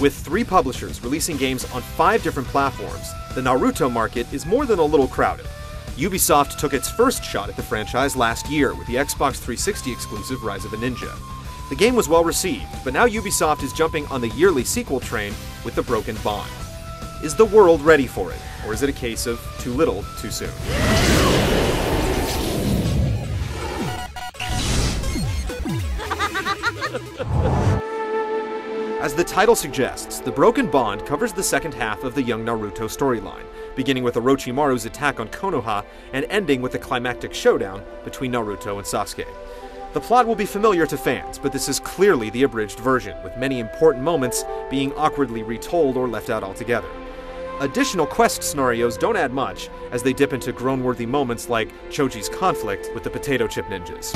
With 3 publishers releasing games on 5 different platforms, the Naruto market is more than a little crowded. Ubisoft took its first shot at the franchise last year with the Xbox 360 exclusive Rise of a Ninja. The game was well received, but now Ubisoft is jumping on the yearly sequel train with The Broken Bond. Is the world ready for it, or is it a case of too little, too soon? As the title suggests, The Broken Bond covers the second half of the young Naruto storyline, beginning with Orochimaru's attack on Konoha and ending with a climactic showdown between Naruto and Sasuke. The plot will be familiar to fans, but this is clearly the abridged version, with many important moments being awkwardly retold or left out altogether. Additional quest scenarios don't add much, as they dip into groan-worthy moments like Choji's conflict with the potato chip ninjas.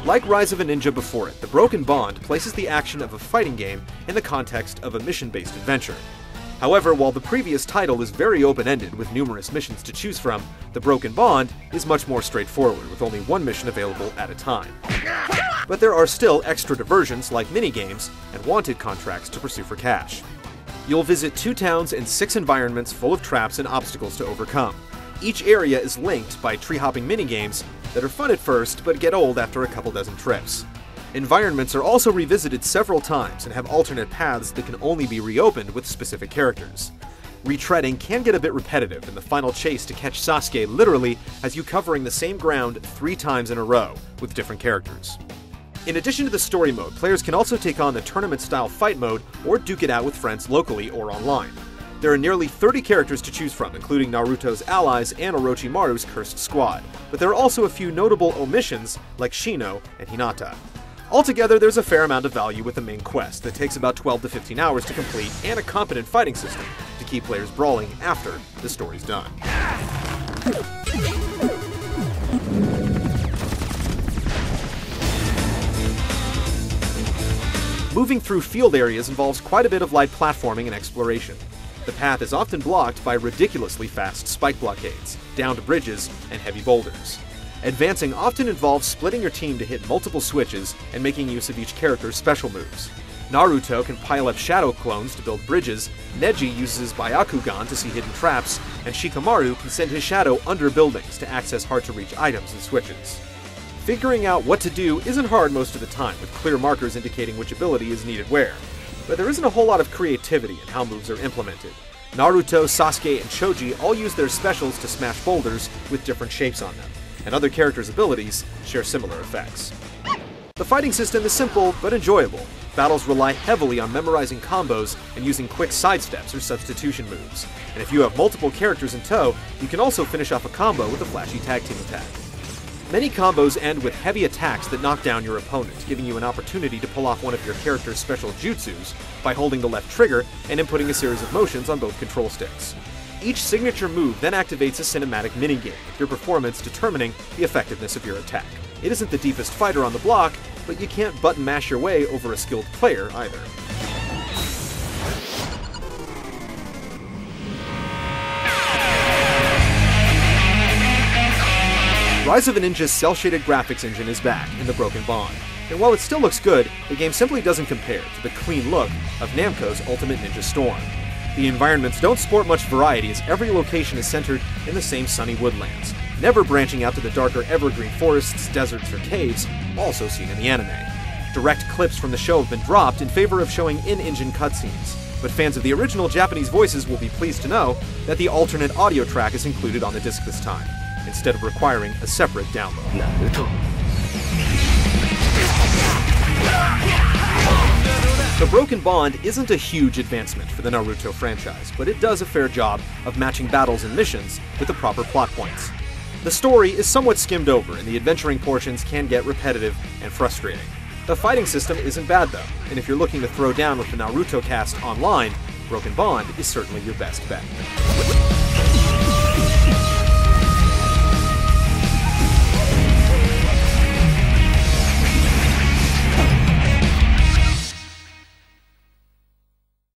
Like Rise of a Ninja before it, The Broken Bond places the action of a fighting game in the context of a mission-based adventure. However, while the previous title is very open-ended with numerous missions to choose from, The Broken Bond is much more straightforward, with only one mission available at a time. But there are still extra diversions like minigames and wanted contracts to pursue for cash. You'll visit 2 towns and 6 environments full of traps and obstacles to overcome. Each area is linked by tree-hopping minigames that are fun at first, but get old after a couple dozen trips. Environments are also revisited several times and have alternate paths that can only be reopened with specific characters. Retreading can get a bit repetitive, and the final chase to catch Sasuke literally has you covering the same ground 3 times in a row, with different characters. In addition to the story mode, players can also take on the tournament-style fight mode or duke it out with friends locally or online. There are nearly 30 characters to choose from, including Naruto's allies and Orochimaru's cursed squad, but there are also a few notable omissions like Shino and Hinata. Altogether, there's a fair amount of value with the main quest that takes about 12 to 15 hours to complete, and a competent fighting system to keep players brawling after the story's done. Moving through field areas involves quite a bit of light platforming and exploration. The path is often blocked by ridiculously fast spike blockades, downed bridges, and heavy boulders. Advancing often involves splitting your team to hit multiple switches and making use of each character's special moves. Naruto can pile up shadow clones to build bridges, Neji uses Byakugan to see hidden traps, and Shikamaru can send his shadow under buildings to access hard-to-reach items and switches. Figuring out what to do isn't hard most of the time, with clear markers indicating which ability is needed where. But there isn't a whole lot of creativity in how moves are implemented. Naruto, Sasuke, and Choji all use their specials to smash boulders with different shapes on them, and other characters' abilities share similar effects. The fighting system is simple but enjoyable. Battles rely heavily on memorizing combos and using quick sidesteps or substitution moves, and if you have multiple characters in tow, you can also finish off a combo with a flashy tag team attack. Many combos end with heavy attacks that knock down your opponent, giving you an opportunity to pull off one of your character's special jutsus by holding the left trigger and inputting a series of motions on both control sticks. Each signature move then activates a cinematic minigame, with your performance determining the effectiveness of your attack. It isn't the deepest fighter on the block, but you can't button mash your way over a skilled player either. Rise of a Ninja's cel-shaded graphics engine is back in The Broken Bond, and while it still looks good, the game simply doesn't compare to the clean look of Namco's Ultimate Ninja Storm. The environments don't sport much variety, as every location is centered in the same sunny woodlands, never branching out to the darker evergreen forests, deserts, or caves, also seen in the anime. Direct clips from the show have been dropped in favor of showing in-engine cutscenes, but fans of the original Japanese voices will be pleased to know that the alternate audio track is included on the disc this time, instead of requiring a separate download. Naruto. The Broken Bond isn't a huge advancement for the Naruto franchise, but it does a fair job of matching battles and missions with the proper plot points. The story is somewhat skimmed over, and the adventuring portions can get repetitive and frustrating. The fighting system isn't bad though, and if you're looking to throw down with the Naruto cast online, Broken Bond is certainly your best bet.